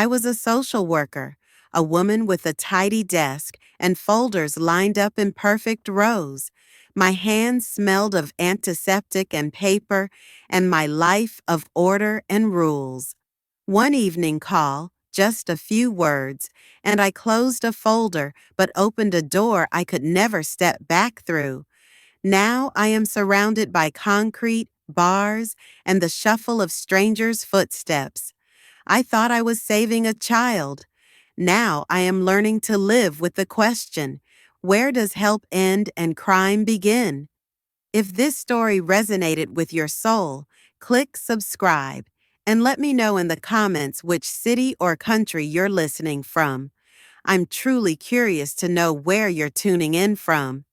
I was a social worker, a woman with a tidy desk and folders lined up in perfect rows. My hands smelled of antiseptic and paper, and my life of order and rules. One evening call, just a few words, and I closed a folder but opened a door I could never step back through. Now I am surrounded by concrete, bars, and the shuffle of strangers' footsteps. I thought I was saving a child. Now I am learning to live with the question, where does help end and crime begin? If this story resonated with your soul, click subscribe and let me know in the comments which city or country you're listening from. I'm truly curious to know where you're tuning in from.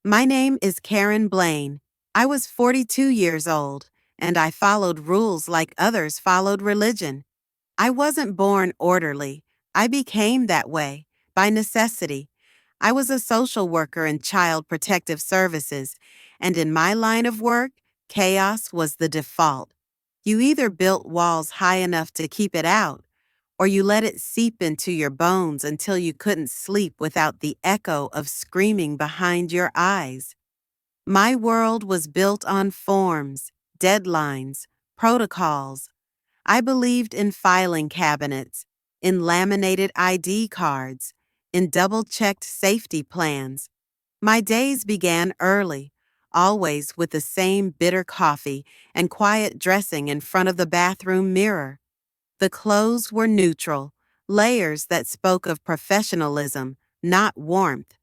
My name is Karen Blaine. I was 42 years old, and I followed rules like others followed religion. I wasn't born orderly. I became that way, by necessity. I was a social worker in child protective services, and in my line of work, chaos was the default. You either built walls high enough to keep it out, or you let it seep into your bones until you couldn't sleep without the echo of screaming behind your eyes. My world was built on forms, deadlines, protocols. I believed in filing cabinets, in laminated ID cards, in double-checked safety plans. My days began early, always with the same bitter coffee and quiet dressing in front of the bathroom mirror. The clothes were neutral, layers that spoke of professionalism, not warmth.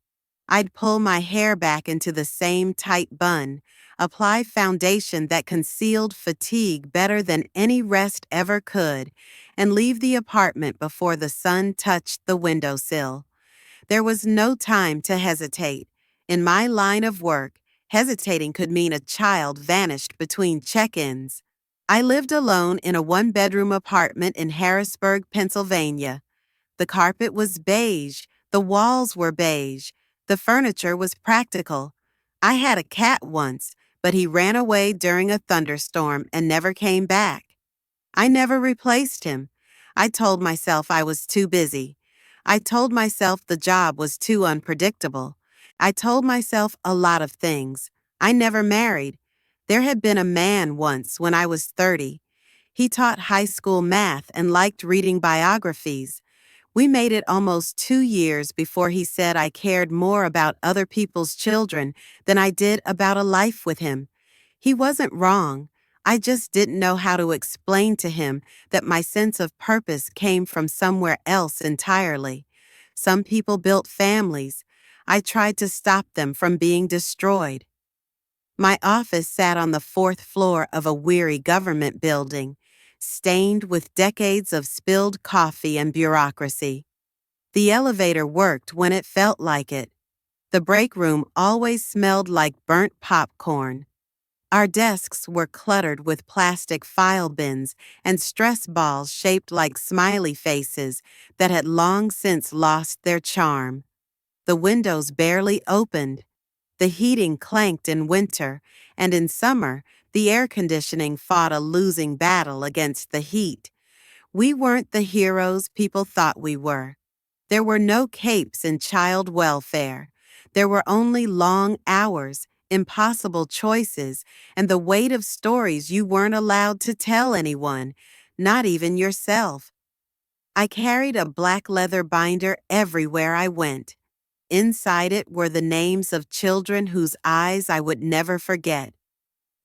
I'd pull my hair back into the same tight bun, apply foundation that concealed fatigue better than any rest ever could, and leave the apartment before the sun touched the windowsill. There was no time to hesitate. In my line of work, hesitating could mean a child vanished between check-ins. I lived alone in a one-bedroom apartment in Harrisburg, Pennsylvania. The carpet was beige, the walls were beige, the furniture was practical. I had a cat once, but he ran away during a thunderstorm and never came back. I never replaced him. I told myself I was too busy. I told myself the job was too unpredictable. I told myself a lot of things. I never married. There had been a man once when I was 30. He taught high school math and liked reading biographies. We made it almost 2 years before he said I cared more about other people's children than I did about a life with him. He wasn't wrong. I just didn't know how to explain to him that my sense of purpose came from somewhere else entirely. Some people built families. I tried to stop them from being destroyed. My office sat on the fourth floor of a weary government building, stained with decades of spilled coffee and bureaucracy. The elevator worked when it felt like it. The break room always smelled like burnt popcorn. Our desks were cluttered with plastic file bins and stress balls shaped like smiley faces that had long since lost their charm. The windows barely opened. The heating clanked in winter, and in summer, the air conditioning fought a losing battle against the heat. We weren't the heroes people thought we were. There were no capes in child welfare. There were only long hours, impossible choices, and the weight of stories you weren't allowed to tell anyone, not even yourself. I carried a black leather binder everywhere I went. Inside it were the names of children whose eyes I would never forget.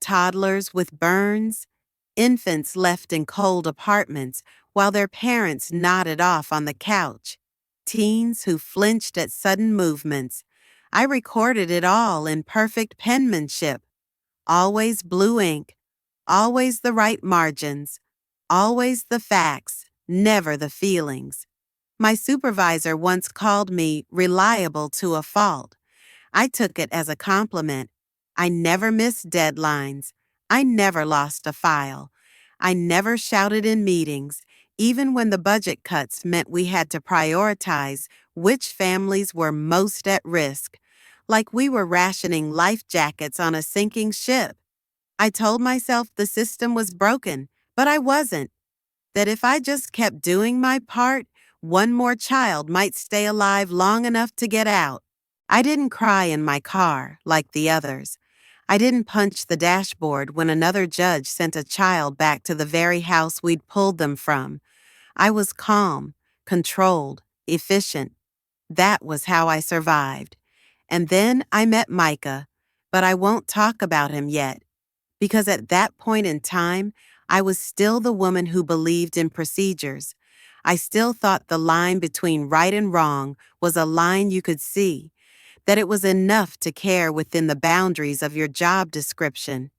Toddlers with burns, infants left in cold apartments while their parents nodded off on the couch, teens who flinched at sudden movements. I recorded it all in perfect penmanship. Always blue ink, always the right margins, always the facts, never the feelings. My supervisor once called me reliable to a fault. I took it as a compliment. I never missed deadlines. I never lost a file. I never shouted in meetings, even when the budget cuts meant we had to prioritize which families were most at risk, like we were rationing life jackets on a sinking ship. I told myself the system was broken, but I wasn't. that if I just kept doing my part, one more child might stay alive long enough to get out. I didn't cry in my car like the others. I didn't punch the dashboard when another judge sent a child back to the very house we'd pulled them from. I was calm, controlled, efficient. That was how I survived. And then I met Micah, but I won't talk about him yet, because at that point in time, I was still the woman who believed in procedures. I still thought the line between right and wrong was a line you could see, that it was enough to care within the boundaries of your job description.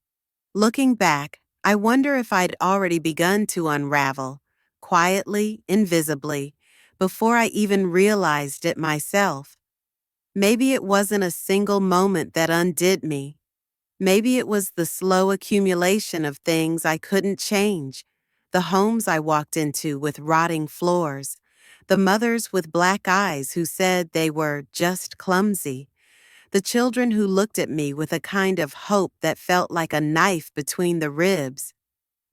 Looking back, I wonder if I'd already begun to unravel, quietly, invisibly, before I even realized it myself. Maybe it wasn't a single moment that undid me. Maybe it was the slow accumulation of things I couldn't change, the homes I walked into with rotting floors, the mothers with black eyes who said they were just clumsy, the children who looked at me with a kind of hope that felt like a knife between the ribs.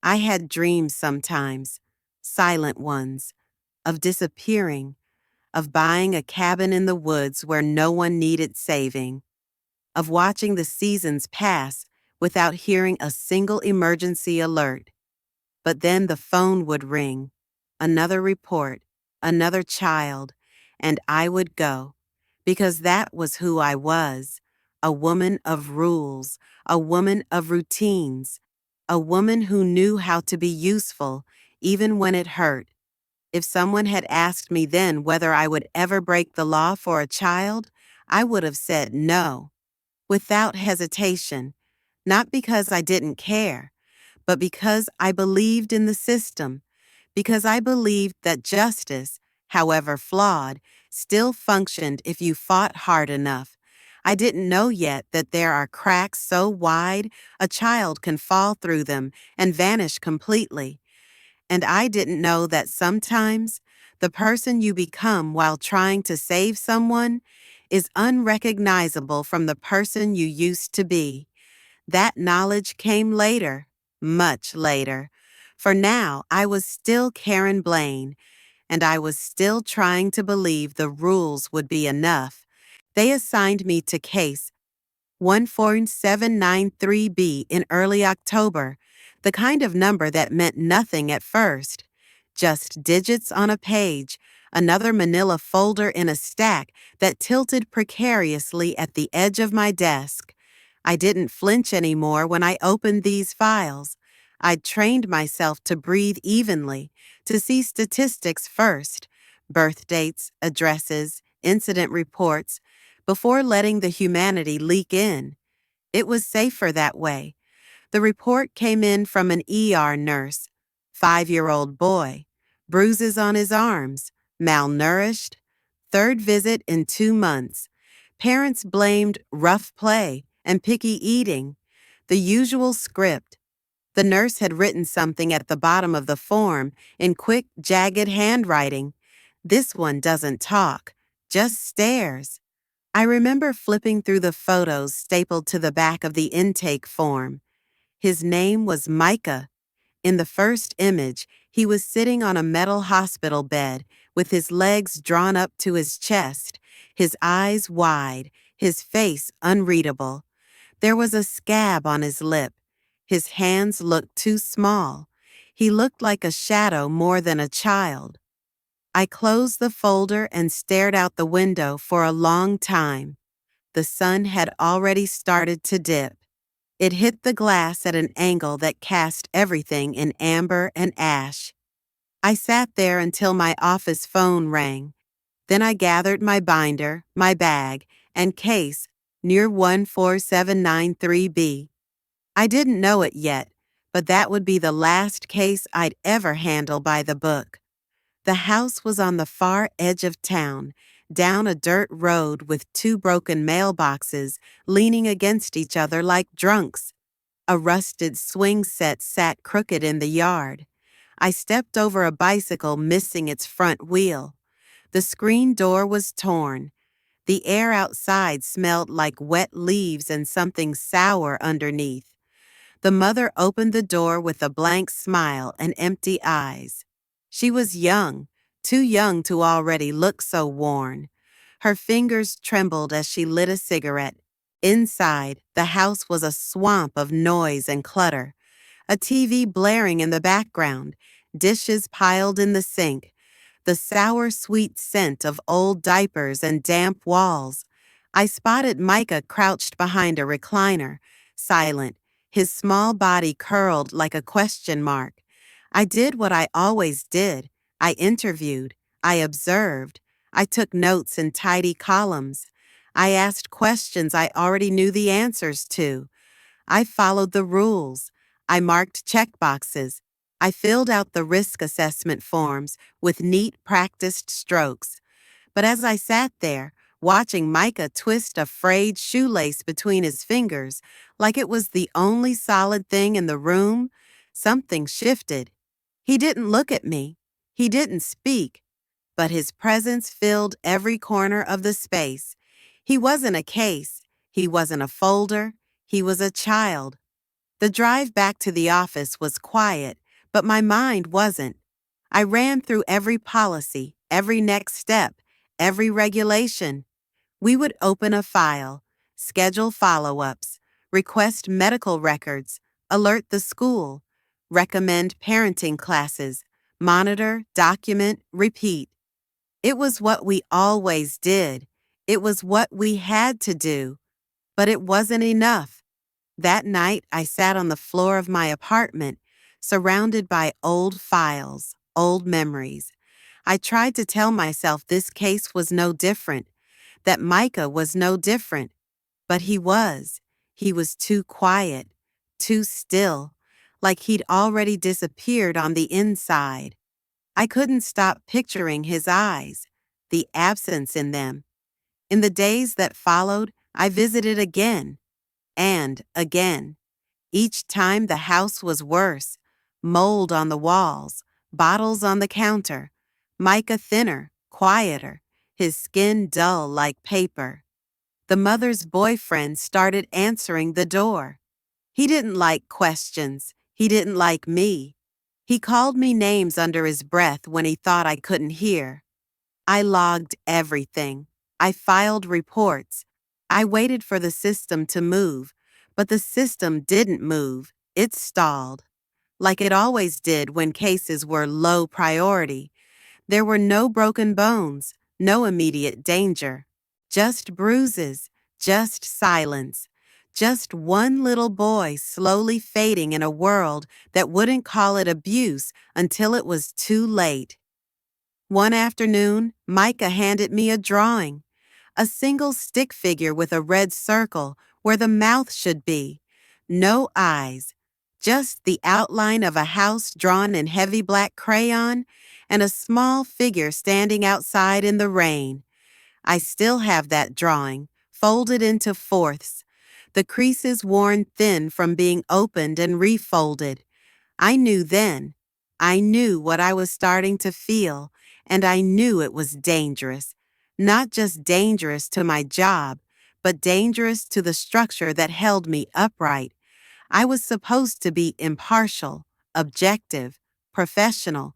I had dreams sometimes, silent ones, of disappearing, of buying a cabin in the woods where no one needed saving, of watching the seasons pass without hearing a single emergency alert. But then the phone would ring, another report, another child, and I would go, because that was who I was, a woman of rules, a woman of routines, a woman who knew how to be useful even when it hurt. If someone had asked me then whether I would ever break the law for a child, I would have said no, without hesitation, not because I didn't care, but because I believed in the system, because I believed that justice, however flawed, still functioned if you fought hard enough. I didn't know yet that there are cracks so wide a child can fall through them and vanish completely. And I didn't know that sometimes the person you become while trying to save someone is unrecognizable from the person you used to be. That knowledge came later, much later. For now, I was still Karen Blaine, and I was still trying to believe the rules would be enough. They assigned me to case 14793B in early October, the kind of number that meant nothing at first. Just digits on a page, another manila folder in a stack that tilted precariously at the edge of my desk. I didn't flinch anymore when I opened these files. I'd trained myself to breathe evenly, to see statistics first, birth dates, addresses, incident reports, before letting the humanity leak in. It was safer that way. The report came in from an ER nurse. 5-year-old boy. Bruises on his arms. Malnourished. Third visit in 2 months. Parents blamed rough play and picky eating. The usual script. The nurse had written something at the bottom of the form in quick, jagged handwriting. This one doesn't talk, just stares. I remember flipping through the photos stapled to the back of the intake form. His name was Micah. In the first image, he was sitting on a metal hospital bed with his legs drawn up to his chest, his eyes wide, his face unreadable. There was a scab on his lip. His hands looked too small. He looked like a shadow more than a child. I closed the folder and stared out the window for a long time. The sun had already started to dip. It hit the glass at an angle that cast everything in amber and ash. I sat there until my office phone rang. Then I gathered my binder, my bag, and case near 14793B. I didn't know it yet, but that would be the last case I'd ever handle by the book. The house was on the far edge of town, down a dirt road with 2 broken mailboxes leaning against each other like drunks. A rusted swing set sat crooked in the yard. I stepped over a bicycle missing its front wheel. The screen door was torn. The air outside smelled like wet leaves and something sour underneath. The mother opened the door with a blank smile and empty eyes. She was young, too young to already look so worn. Her fingers trembled as she lit a cigarette. Inside, the house was a swamp of noise and clutter. A TV blaring in the background, dishes piled in the sink, the sour sweet scent of old diapers and damp walls. I spotted Micah crouched behind a recliner, silent, his small body curled like a question mark. I did what I always did. I interviewed. I observed. I took notes in tidy columns. I asked questions I already knew the answers to. I followed the rules. I marked checkboxes. I filled out the risk assessment forms with neat, practiced strokes. But as I sat there, watching Micah twist a frayed shoelace between his fingers like it was the only solid thing in the room, something shifted. He didn't look at me. He didn't speak. But his presence filled every corner of the space. He wasn't a case. He wasn't a folder. He was a child. The drive back to the office was quiet, but my mind wasn't. I ran through every policy, every next step, every regulation. We would open a file, schedule follow-ups, request medical records, alert the school, recommend parenting classes, monitor, document, repeat. It was what we always did. It was what we had to do. But it wasn't enough. That night, I sat on the floor of my apartment, surrounded by old files, old memories. I tried to tell myself this case was no different, that Micah was no different. But he was. He was too quiet, too still, like he'd already disappeared on the inside. I couldn't stop picturing his eyes, the absence in them. In the days that followed, I visited again, and again. Each time the house was worse. Mold on the walls, bottles on the counter, Micah thinner, quieter, his skin dull like paper. The mother's boyfriend started answering the door. He didn't like questions. He didn't like me. He called me names under his breath when he thought I couldn't hear. I logged everything. I filed reports. I waited for the system to move, but the system didn't move. It stalled, like it always did when cases were low priority. There were no broken bones, no immediate danger. Just bruises, just silence, just one little boy slowly fading in a world that wouldn't call it abuse until it was too late. One afternoon, Micah handed me a drawing, a single stick figure with a red circle where the mouth should be. No eyes, just the outline of a house drawn in heavy black crayon and a small figure standing outside in the rain. I still have that drawing, folded into fourths, the creases worn thin from being opened and refolded. I knew then. I knew what I was starting to feel, and I knew it was dangerous. Not just dangerous to my job, but dangerous to the structure that held me upright. I was supposed to be impartial, objective, professional,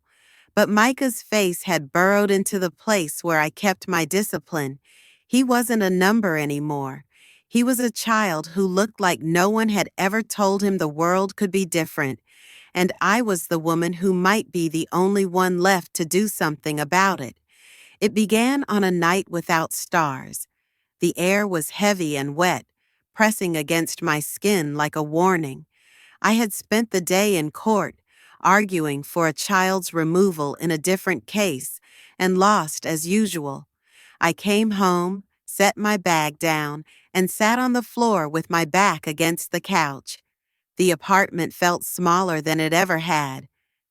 but Micah's face had burrowed into the place where I kept my discipline. He wasn't a number anymore. He was a child who looked like no one had ever told him the world could be different, and I was the woman who might be the only one left to do something about it. It began on a night without stars. The air was heavy and wet, pressing against my skin like a warning. I had spent the day in court, arguing for a child's removal in a different case, and lost as usual. I came home, set my bag down, and sat on the floor with my back against the couch. The apartment felt smaller than it ever had.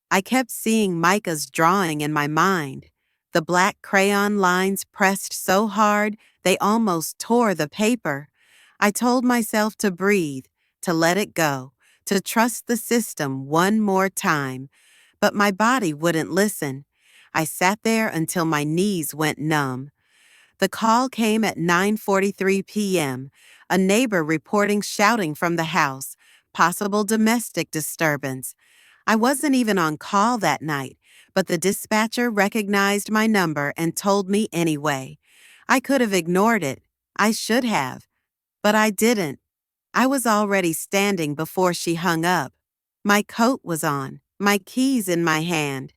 I kept seeing Micah's drawing in my mind, the black crayon lines pressed so hard they almost tore the paper. I told myself to breathe, to let it go, to trust the system one more time, but my body wouldn't listen. I sat there until my knees went numb. The call came at 9:43 p.m., a neighbor reporting shouting from the house, possible domestic disturbance. I wasn't even on call that night, but the dispatcher recognized my number and told me anyway. I could have ignored it. I should have. But I didn't. I was already standing before she hung up. My coat was on, my keys in my hand.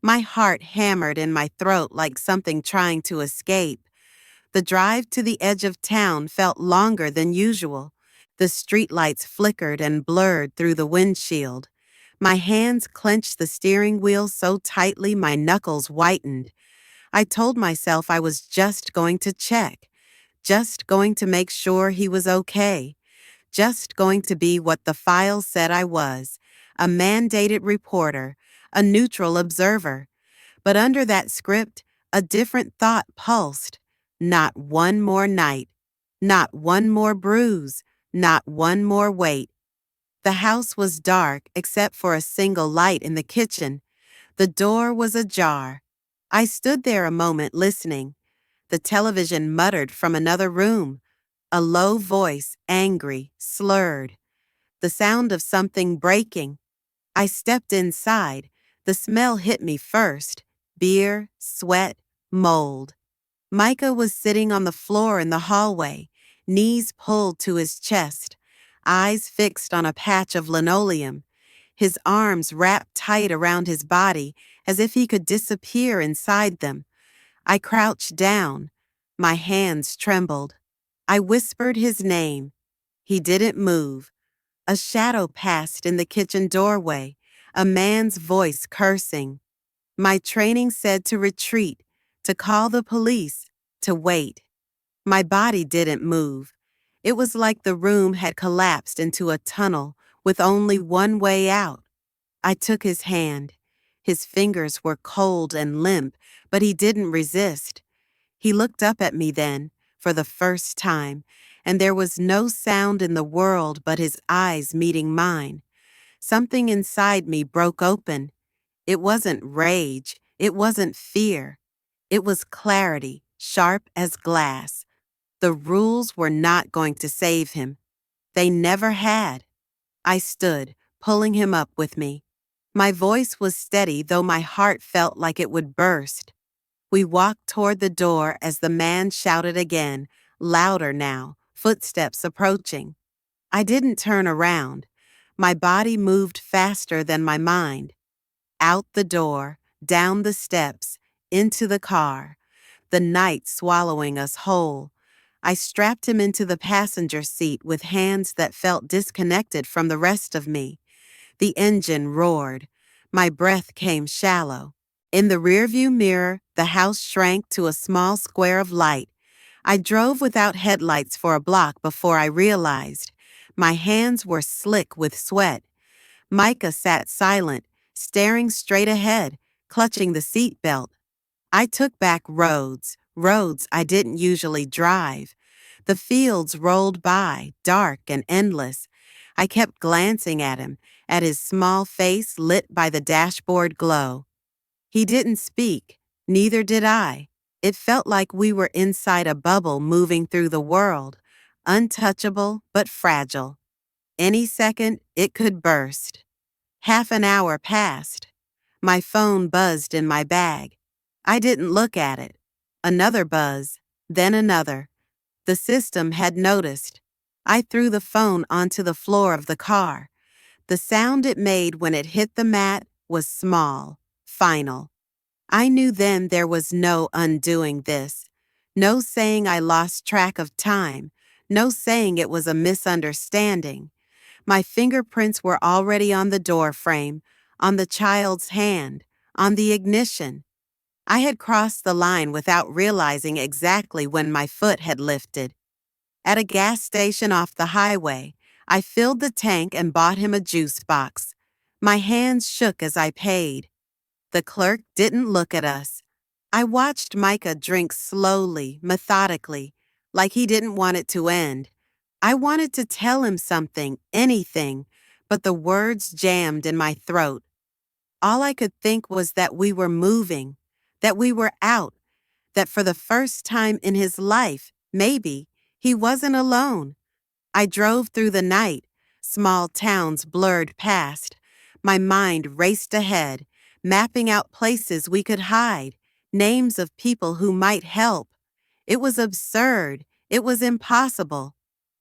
My heart hammered in my throat like something trying to escape. The drive to the edge of town felt longer than usual. The streetlights flickered and blurred through the windshield. My hands clenched the steering wheel so tightly my knuckles whitened. I told myself I was just going to check, just going to make sure he was okay, just going to be what the file said I was, a mandated reporter, a neutral observer. But under that script, a different thought pulsed. Not one more night. Not one more bruise. Not one more weight. The house was dark except for a single light in the kitchen. The door was ajar. I stood there a moment listening. The television muttered from another room. A low voice, angry, slurred. The sound of something breaking. I stepped inside. The smell hit me first. Beer, sweat, mold. Micah was sitting on the floor in the hallway, knees pulled to his chest, eyes fixed on a patch of linoleum, his arms wrapped tight around his body as if he could disappear inside them. I crouched down. My hands trembled. I whispered his name. He didn't move. A shadow passed in the kitchen doorway, a man's voice cursing. My training said to retreat, to call the police, to wait. My body didn't move. It was like the room had collapsed into a tunnel with only one way out. I took his hand. His fingers were cold and limp, but he didn't resist. He looked up at me then, for the first time, and there was no sound in the world but his eyes meeting mine. Something inside me broke open. It wasn't rage. It wasn't fear. It was clarity, sharp as glass. The rules were not going to save him. They never had. I stood, pulling him up with me. My voice was steady, though my heart felt like it would burst. We walked toward the door as the man shouted again, louder now, footsteps approaching. I didn't turn around. My body moved faster than my mind. Out the door, down the steps, into the car, the night swallowing us whole. I strapped him into the passenger seat with hands that felt disconnected from the rest of me. The engine roared. My breath came shallow. In the rearview mirror, the house shrank to a small square of light. I drove without headlights for a block before I realized. My hands were slick with sweat. Micah sat silent, staring straight ahead, clutching the seat belt. I took back roads I didn't usually drive. The fields rolled by, dark and endless. I kept glancing at him, at his small face lit by the dashboard glow. He didn't speak, neither did I. It felt like we were inside a bubble moving through the world, untouchable but fragile. Any second, it could burst. Half an hour passed. My phone buzzed in my bag. I didn't look at it. Another buzz, then another. The system had noticed. I threw the phone onto the floor of the car. The sound it made when it hit the mat was small, final. I knew then there was no undoing this. No saying I lost track of time. No saying it was a misunderstanding. My fingerprints were already on the door frame, on the child's hand, on the ignition. I had crossed the line without realizing exactly when my foot had lifted. At a gas station off the highway, I filled the tank and bought him a juice box. My hands shook as I paid. The clerk didn't look at us. I watched Micah drink slowly, methodically, like he didn't want it to end. I wanted to tell him something, anything, but the words jammed in my throat. All I could think was that we were moving, that we were out, that for the first time in his life, maybe, he wasn't alone. I drove through the night. Small towns blurred past. My mind raced ahead. mapping out places we could hide, names of people who might help. It was absurd. It was impossible.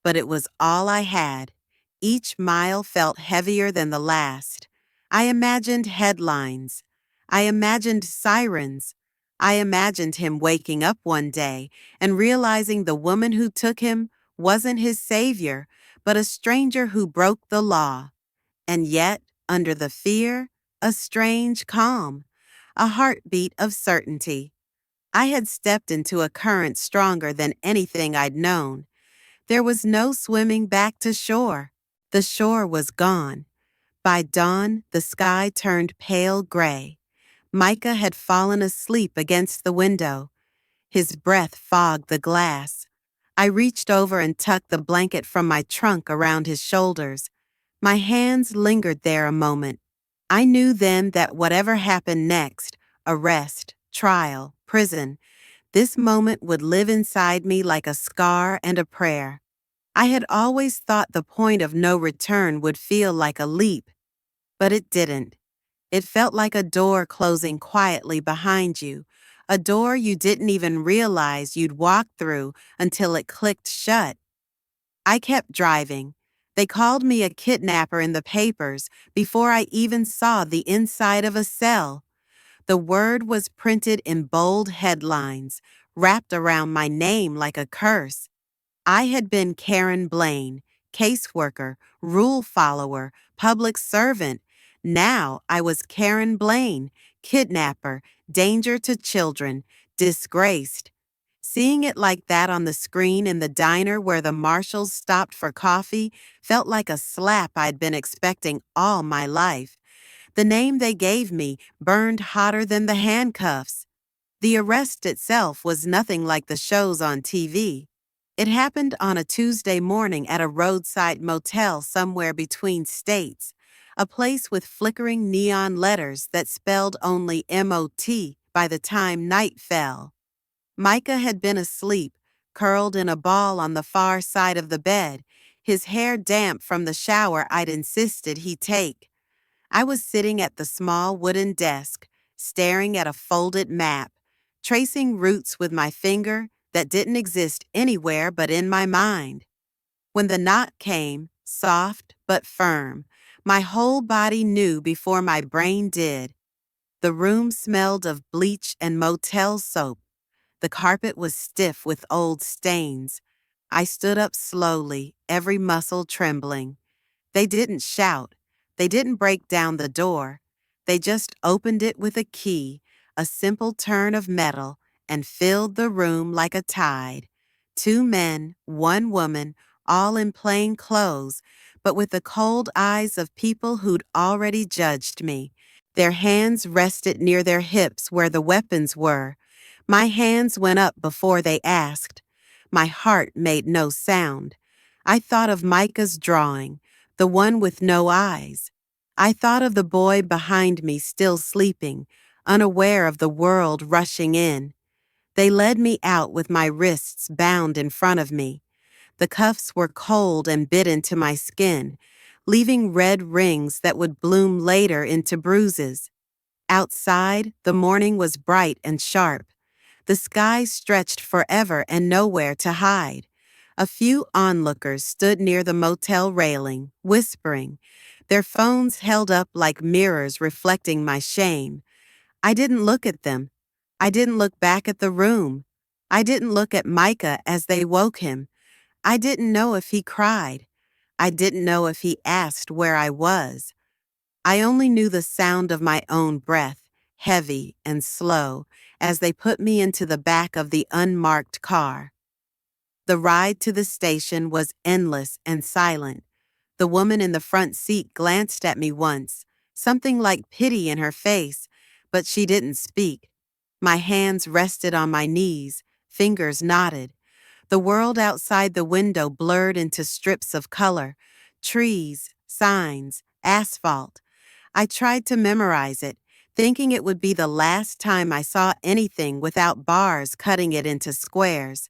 But it was all I had. Each mile felt heavier than the last. I imagined headlines. I imagined sirens. I imagined him waking up one day and realizing the woman who took him wasn't his savior, but a stranger who broke the law. And yet, under the fear, a strange calm, a heartbeat of certainty. I had stepped into a current stronger than anything I'd known. There was no swimming back to shore. The shore was gone. By dawn, the sky turned pale gray. Micah had fallen asleep against the window. His breath fogged the glass. I reached over and tucked the blanket from my trunk around his shoulders. My hands lingered there a moment. I knew then that whatever happened next, arrest, trial, prison, this moment would live inside me like a scar and a prayer. I had always thought the point of no return would feel like a leap, but it didn't. It felt like a door closing quietly behind you, a door you didn't even realize you'd walked through until it clicked shut. I kept driving. They called me a kidnapper in the papers before I even saw the inside of a cell. The word was printed in bold headlines, wrapped around my name like a curse. I had been Karen Blaine, caseworker, rule follower, public servant. Now I was Karen Blaine, kidnapper, danger to children, disgraced. Seeing it like that on the screen in the diner where the marshals stopped for coffee felt like a slap I'd been expecting all my life. The name they gave me burned hotter than the handcuffs. The arrest itself was nothing like the shows on TV. It happened on a Tuesday morning at a roadside motel somewhere between states, a place with flickering neon letters that spelled only MOT by the time night fell. Micah had been asleep, curled in a ball on the far side of the bed, his hair damp from the shower I'd insisted he take. I was sitting at the small wooden desk, staring at a folded map, tracing routes with my finger that didn't exist anywhere but in my mind. When the knock came, soft but firm, my whole body knew before my brain did. The room smelled of bleach and motel soap. The carpet was stiff with old stains. I stood up slowly, every muscle trembling. They didn't shout. They didn't break down the door. They just opened it with a key, a simple turn of metal, and filled the room like a tide. Two men, one woman, all in plain clothes, but with the cold eyes of people who'd already judged me. Their hands rested near their hips where the weapons were. My hands went up before they asked. My heart made no sound. I thought of Micah's drawing, the one with no eyes. I thought of the boy behind me still sleeping, unaware of the world rushing in. They led me out with my wrists bound in front of me. The cuffs were cold and bit into my skin, leaving red rings that would bloom later into bruises. Outside, the morning was bright and sharp. The sky stretched forever and nowhere to hide. A few onlookers stood near the motel railing, whispering, their phones held up like mirrors reflecting my shame. I didn't look at them. I didn't look back at the room. I didn't look at Micah as they woke him. I didn't know if he cried. I didn't know if he asked where I was. I only knew the sound of my own breath, heavy and slow, as they put me into the back of the unmarked car. The ride to the station was endless and silent. The woman in the front seat glanced at me once, something like pity in her face, but she didn't speak. My hands rested on my knees, fingers knotted. The world outside the window blurred into strips of color, trees, signs, asphalt. I tried to memorize it, thinking it would be the last time I saw anything without bars cutting it into squares.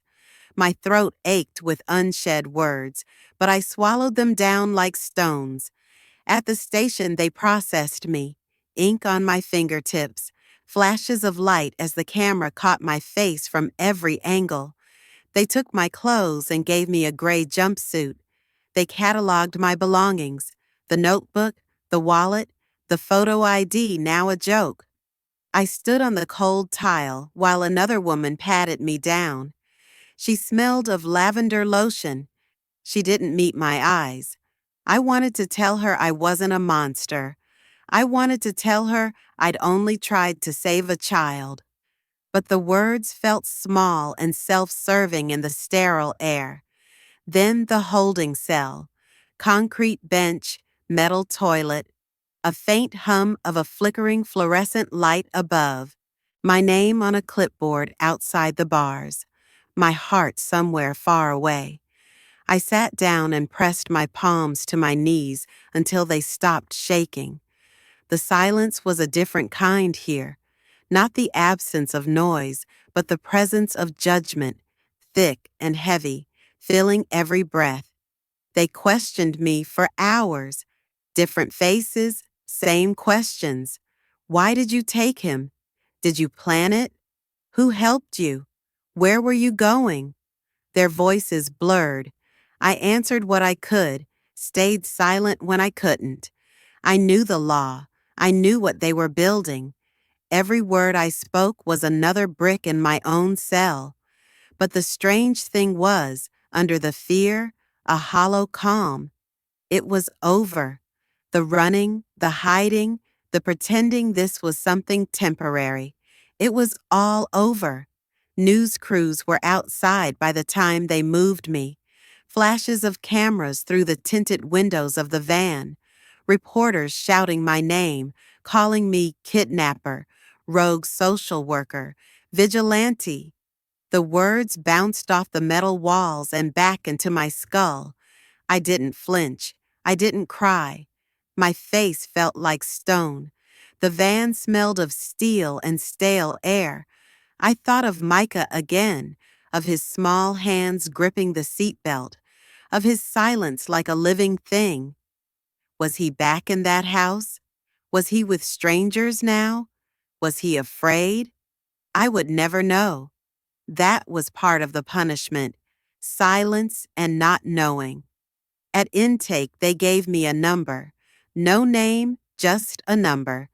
My throat ached with unshed words, but I swallowed them down like stones. At the station, they processed me. ink on my fingertips, flashes of light as the camera caught my face from every angle. They took my clothes and gave me a gray jumpsuit. They cataloged my belongings, the notebook, the wallet, the photo ID, now a joke. I stood on the cold tile while another woman patted me down. She smelled of lavender lotion. She didn't meet my eyes. I wanted to tell her I wasn't a monster. I wanted to tell her I'd only tried to save a child. But the words felt small and self-serving in the sterile air. Then the holding cell, concrete bench, metal toilet, a faint hum of a flickering fluorescent light above, my name on a clipboard outside the bars, my heart somewhere far away. I sat down and pressed my palms to my knees until they stopped shaking. The silence was a different kind here, not the absence of noise, but the presence of judgment, thick and heavy, filling every breath. They questioned me for hours. Different faces, same questions. Why did you take him? Did you plan it? Who helped you? Where were you going? Their voices blurred. I answered what I could, stayed silent when I couldn't. I knew the law. I knew what they were building. Every word I spoke was another brick in my own cell. But the strange thing was, under the fear, a hollow calm. It was over. The running, the hiding, the pretending this was something temporary. It was all over. News crews were outside by the time they moved me. Flashes of cameras through the tinted windows of the van. Reporters shouting my name, calling me kidnapper, rogue social worker, vigilante. The words bounced off the metal walls and back into my skull. I didn't flinch. I didn't cry. My face felt like stone. The van smelled of steel and stale air. I thought of Micah again, of his small hands gripping the seatbelt, of his silence like a living thing. Was he back in that house? Was he with strangers now? Was he afraid? I would never know. That was part of the punishment, silence and not knowing. At intake, they gave me a number. No name, just a number.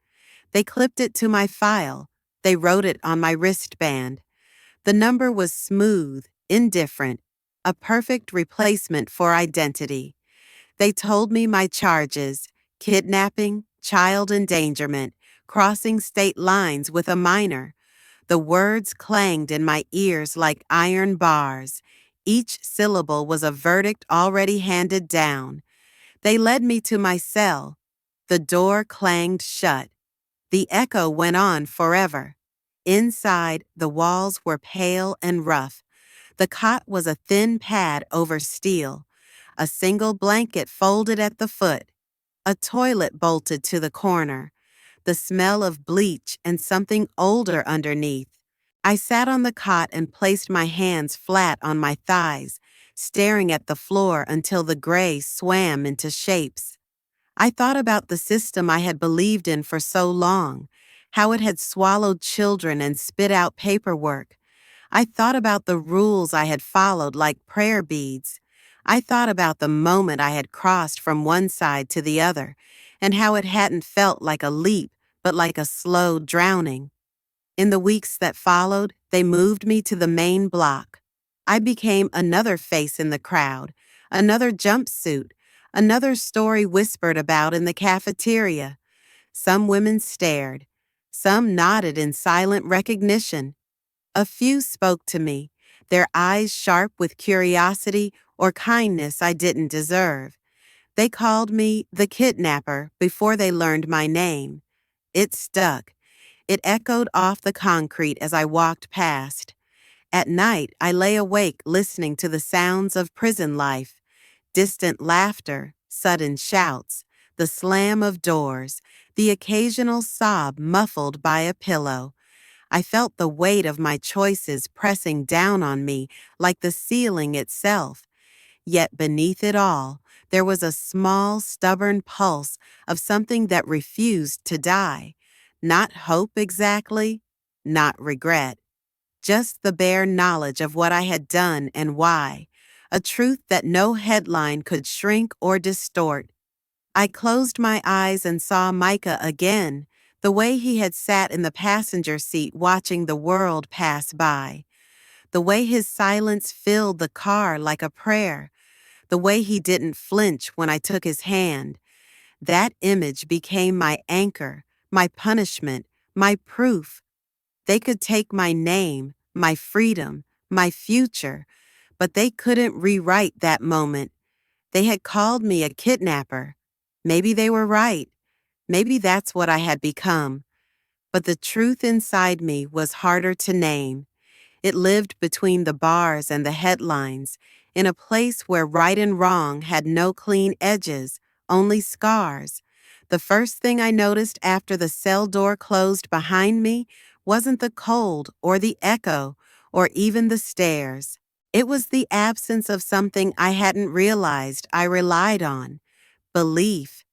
They clipped it to my file. They wrote it on my wristband. The number was smooth, indifferent, a perfect replacement for identity. They told me my charges: kidnapping, child endangerment, crossing state lines with a minor. The words clanged in my ears like iron bars. Each syllable was a verdict already handed down. They led me to my cell. The door clanged shut. The echo went on forever. Inside, the walls were pale and rough. The cot was a thin pad over steel. A single blanket folded at the foot. A toilet bolted to the corner. The smell of bleach and something older underneath. I sat on the cot and placed my hands flat on my thighs, staring at the floor until the gray swam into shapes. I thought about the system I had believed in for so long, how it had swallowed children and spit out paperwork. I thought about the rules I had followed like prayer beads. I thought about the moment I had crossed from one side to the other, and how it hadn't felt like a leap, but like a slow drowning. In the weeks that followed, they moved me to the main block. I became another face in the crowd, another jumpsuit, another story whispered about in the cafeteria. Some women stared. Some nodded in silent recognition. A few spoke to me, their eyes sharp with curiosity or kindness I didn't deserve. They called me the kidnapper before they learned my name. It stuck. It echoed off the concrete as I walked past. At night, I lay awake listening to the sounds of prison life: distant laughter, sudden shouts, the slam of doors, the occasional sob muffled by a pillow. I felt the weight of my choices pressing down on me like the ceiling itself. Yet beneath it all, There was a small, stubborn pulse of something that refused to die. Not hope exactly, not regret, just the bare knowledge of what I had done and why, a truth that no headline could shrink or distort. I closed my eyes and saw Micah again, the way he had sat in the passenger seat watching the world pass by, the way his silence filled the car like a prayer, the way he didn't flinch when I took his hand. That image became my anchor, my punishment, my proof. They could take my name, my freedom, my future, but they couldn't rewrite that moment. They had called me a kidnapper. Maybe they were right. Maybe that's what I had become. But the truth inside me was harder to name. It lived between the bars and the headlines, in a place where right and wrong had no clean edges, only scars. The first thing I noticed after the cell door closed behind me wasn't the cold or the echo or even the stairs. It was the absence of something I hadn't realized I relied on: belief.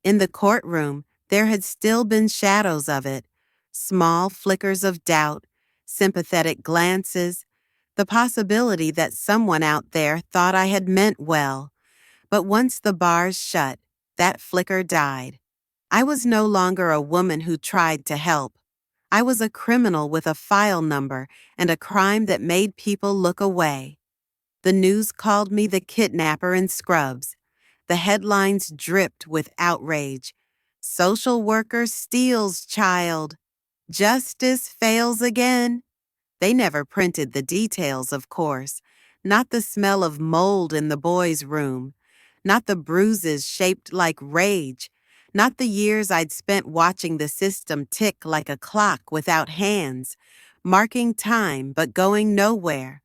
In the courtroom, there had still been shadows of it, small flickers of doubt, sympathetic glances, the possibility that someone out there thought I had meant well. But once the bars shut, that flicker died. I was no longer a woman who tried to help. I was a criminal with a file number and a crime that made people look away. The news called me the kidnapper in scrubs. The headlines dripped with outrage. Social worker steals child. Justice fails again. They never printed the details, of course. Not the smell of mold in the boys' room. Not the bruises shaped like rage. Not the years I'd spent watching the system tick like a clock without hands, marking time but going nowhere.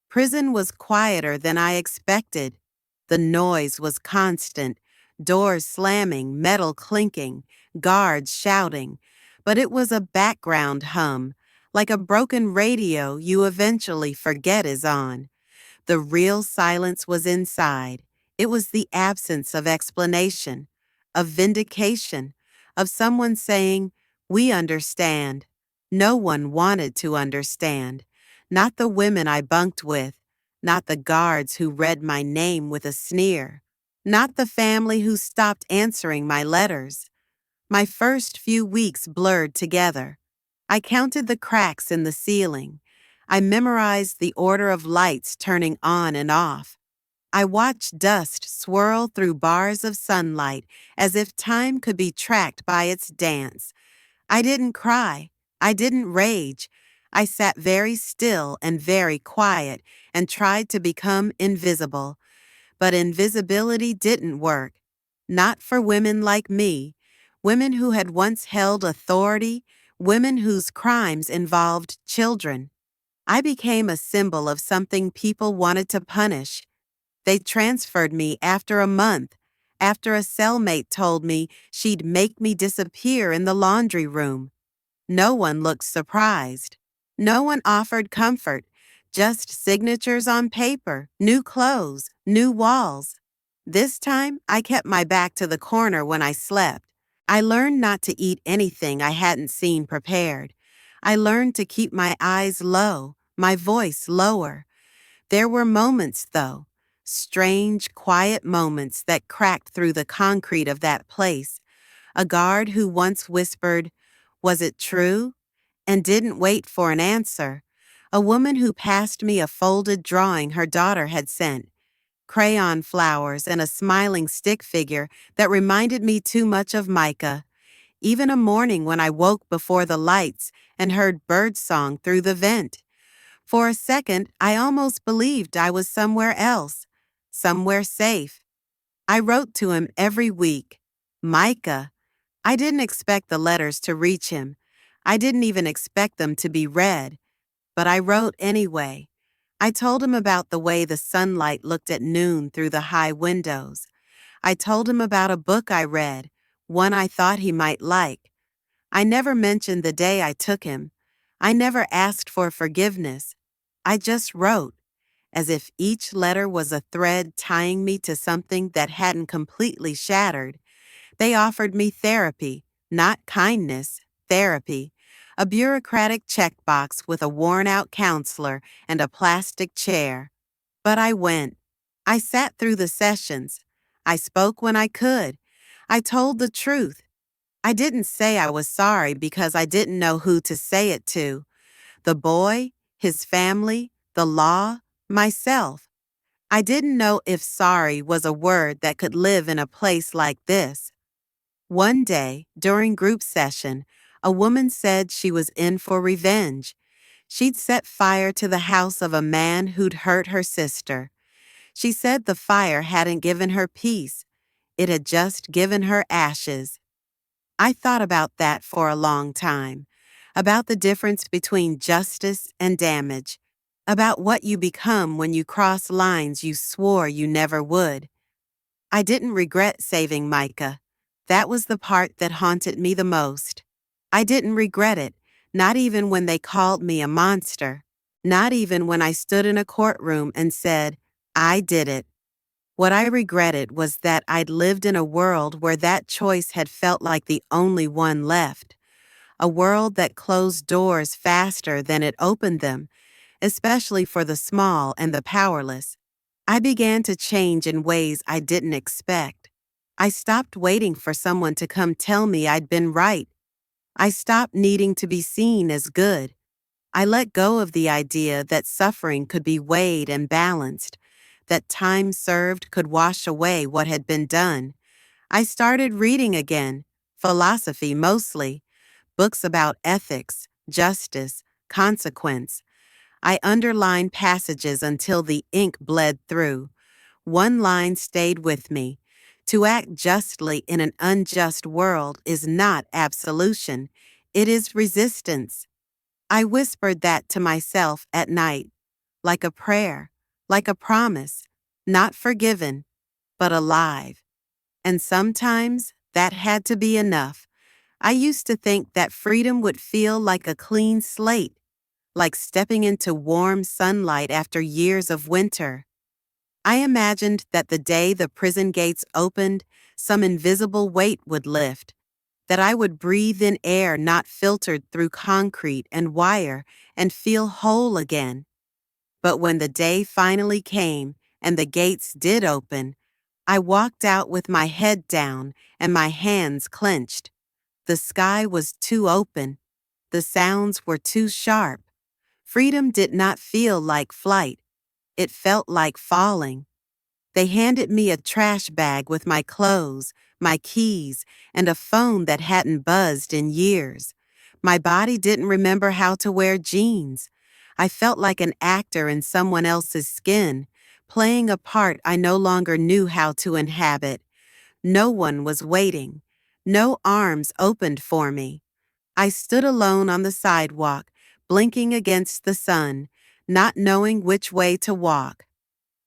Prison was quieter than I expected. The noise was constant, doors slamming, metal clinking, guards shouting, but it was a background hum, like a broken radio you eventually forget is on. The real silence was inside. It was the absence of explanation, of vindication, of someone saying, "We understand." No one wanted to understand. Not the women I bunked with, not the guards who read my name with a sneer, not the family who stopped answering my letters. My first few weeks blurred together. I counted the cracks in the ceiling. I memorized the order of lights turning on and off. I watched dust swirl through bars of sunlight as if time could be tracked by its dance. I didn't cry. I didn't rage. I sat very still and very quiet and tried to become invisible. But invisibility didn't work. Not for women like me, women who had once held authority, women whose crimes involved children. I became a symbol of something people wanted to punish. They transferred me after a month, after a cellmate told me she'd make me disappear in the laundry room. No one looked surprised. No one offered comfort, just signatures on paper, new clothes, new walls. This time, I kept my back to the corner when I slept. I learned not to eat anything I hadn't seen prepared. I learned to keep my eyes low, my voice lower. There were moments, though, strange, quiet moments that cracked through the concrete of that place. A guard who once whispered, "Was it true?" and didn't wait for an answer. A woman who passed me a folded drawing her daughter had sent, crayon flowers and a smiling stick figure that reminded me too much of Micah. Even a morning when I woke before the lights and heard birdsong through the vent. For a second, I almost believed I was somewhere else, somewhere safe. I wrote to him every week. Micah. I didn't expect the letters to reach him. I didn't even expect them to be read. But I wrote anyway. I told him about the way the sunlight looked at noon through the high windows. I told him about a book I read, one I thought he might like. I never mentioned the day I took him. I never asked for forgiveness. I just wrote. as if each letter was a thread tying me to something that hadn't completely shattered. They offered me therapy, not kindness, therapy, a bureaucratic checkbox with a worn-out counselor and a plastic chair. But I went. I sat through the sessions. I spoke when I could. I told the truth. I didn't say I was sorry because I didn't know who to say it to. The boy, his family, the law, myself. I didn't know if sorry was a word that could live in a place like this. One day, during group session, a woman said she was in for revenge. She'd set fire to the house of a man who'd hurt her sister. She said the fire hadn't given her peace. It had just given her ashes. I thought about that for a long time, about the difference between justice and damage, about what you become when you cross lines you swore you never would. I didn't regret saving Micah. That was the part that haunted me the most. I didn't regret it, not even when they called me a monster, not even when I stood in a courtroom and said, I did it. What I regretted was that I'd lived in a world where that choice had felt like the only one left, a world that closed doors faster than it opened them, especially for the small and the powerless. I began to change in ways I didn't expect. I stopped waiting for someone to come tell me I'd been right. I stopped needing to be seen as good. I let go of the idea that suffering could be weighed and balanced, that time served could wash away what had been done. I started reading again, philosophy mostly, books about ethics, justice, consequence. I underlined passages until the ink bled through. One line stayed with me. To act justly in an unjust world is not absolution. It is resistance. I whispered that to myself at night, like a prayer, like a promise, not forgiven, but alive. And sometimes that had to be enough. I used to think that freedom would feel like a clean slate, like stepping into warm sunlight after years of winter. I imagined that the day the prison gates opened, some invisible weight would lift, that I would breathe in air not filtered through concrete and wire and feel whole again. But when the day finally came and the gates did open, I walked out with my head down and my hands clenched. The sky was too open. The sounds were too sharp. Freedom did not feel like flight. It felt like falling. They handed me a trash bag with my clothes, my keys, and a phone that hadn't buzzed in years. My body didn't remember how to wear jeans. I felt like an actor in someone else's skin, playing a part I no longer knew how to inhabit. No one was waiting. No arms opened for me. I stood alone on the sidewalk, blinking against the sun, not knowing which way to walk.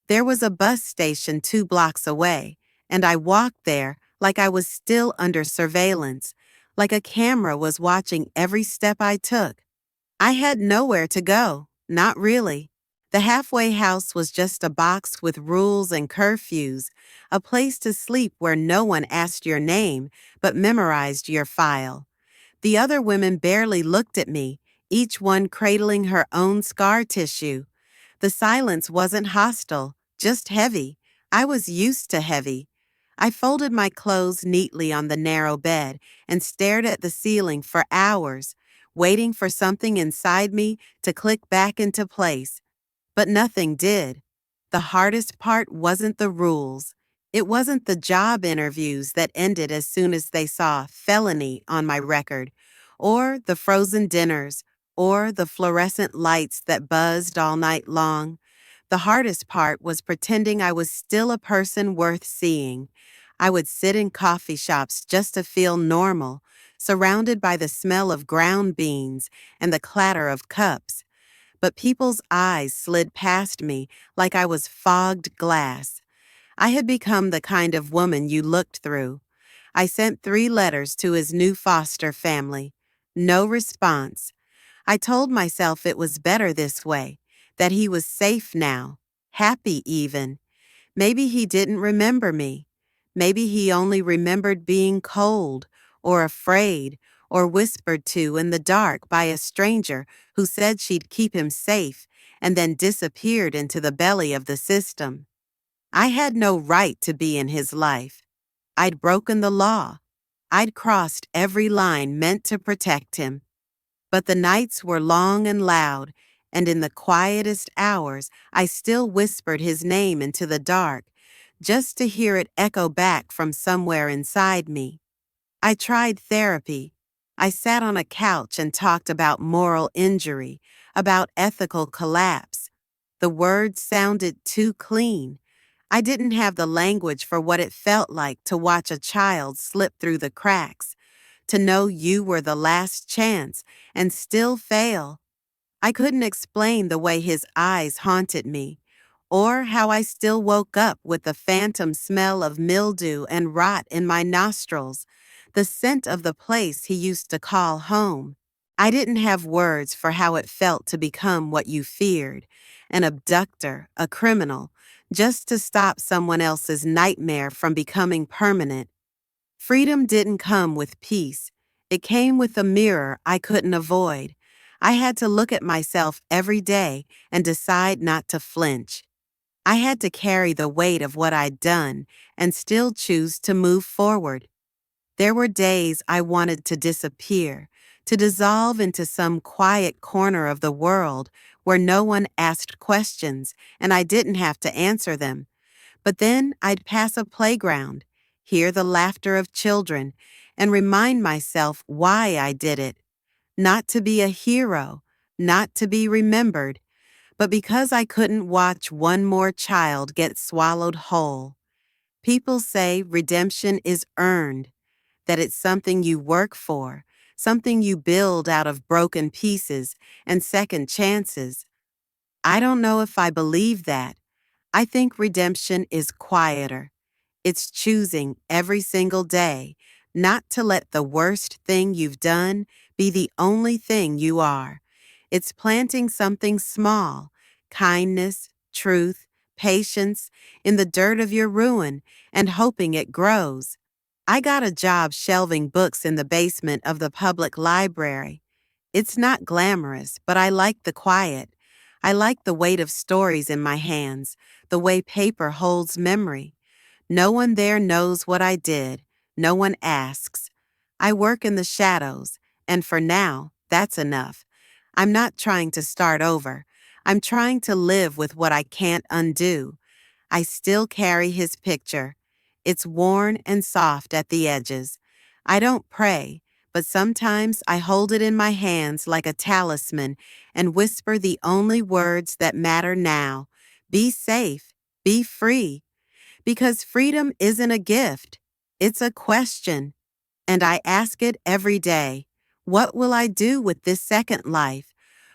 There was a bus station 2 blocks away, and I walked there like I was still under surveillance, like a camera was watching every step I took. I had nowhere to go, not really. The halfway house was just a box with rules and curfews, a place to sleep where no one asked your name but memorized your file. The other women barely looked at me, each one cradling her own scar tissue. The silence wasn't hostile, just heavy. I was used to heavy. I folded my clothes neatly on the narrow bed and stared at the ceiling for hours, waiting for something inside me to click back into place. But nothing did. The hardest part wasn't the rules. It wasn't the job interviews that ended as soon as they saw felony on my record, or the frozen dinners, or the fluorescent lights that buzzed all night long. The hardest part was pretending I was still a person worth seeing. I would sit in coffee shops just to feel normal, surrounded by the smell of ground beans and the clatter of cups. But people's eyes slid past me like I was fogged glass. I had become the kind of woman you looked through. I sent 3 letters to his new foster family. No response. I told myself it was better this way, that he was safe now. happy even. Maybe he didn't remember me. Maybe he only remembered being cold or afraid or whispered to in the dark by a stranger who said she'd keep him safe and then disappeared into the belly of the system. I had no right to be in his life. I'd broken the law. I'd crossed every line meant to protect him. But the nights were long and loud, and in the quietest hours I still whispered his name into the dark, just to hear it echo back from somewhere inside me. I tried therapy. I sat on a couch and talked about moral injury, about ethical collapse. The words sounded too clean. I didn't have the language for what it felt like to watch a child slip through the cracks, to know you were the last chance and still fail. I couldn't explain the way his eyes haunted me, or how I still woke up with the phantom smell of mildew and rot in my nostrils, the scent of the place he used to call home. I didn't have words for how it felt to become what you feared, an abductor, a criminal, just to stop someone else's nightmare from becoming permanent. Freedom didn't come with peace. It came with a mirror I couldn't avoid. I had to look at myself every day and decide not to flinch. I had to carry the weight of what I'd done and still choose to move forward. There were days I wanted to disappear, to dissolve into some quiet corner of the world where no one asked questions and I didn't have to answer them. But then I'd pass a playground, hear the laughter of children, and remind myself why I did it. Not to be a hero, not to be remembered, but because I couldn't watch one more child get swallowed whole. People say redemption is earned, that it's something you work for, something you build out of broken pieces and second chances. I don't know if I believe that. I think redemption is quieter. It's choosing every single day not to let the worst thing you've done be the only thing you are. It's planting something small, kindness, truth, patience, in the dirt of your ruin and hoping it grows. I got a job shelving books in the basement of the public library. It's not glamorous, but I like the quiet. I like the weight of stories in my hands, the way paper holds memory. No one there knows what I did. No one asks. I work in the shadows, and for now, that's enough. I'm not trying to start over. I'm trying to live with what I can't undo. I still carry his picture. It's worn and soft at the edges. I don't pray, but sometimes I hold it in my hands like a talisman and whisper the only words that matter now. Be safe. Be free. Because freedom isn't a gift. It's a question. And I ask it every day. What will I do with this second life?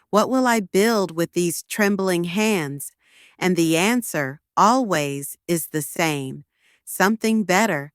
What will I build with these trembling hands? And the answer, always, is the same. Something better,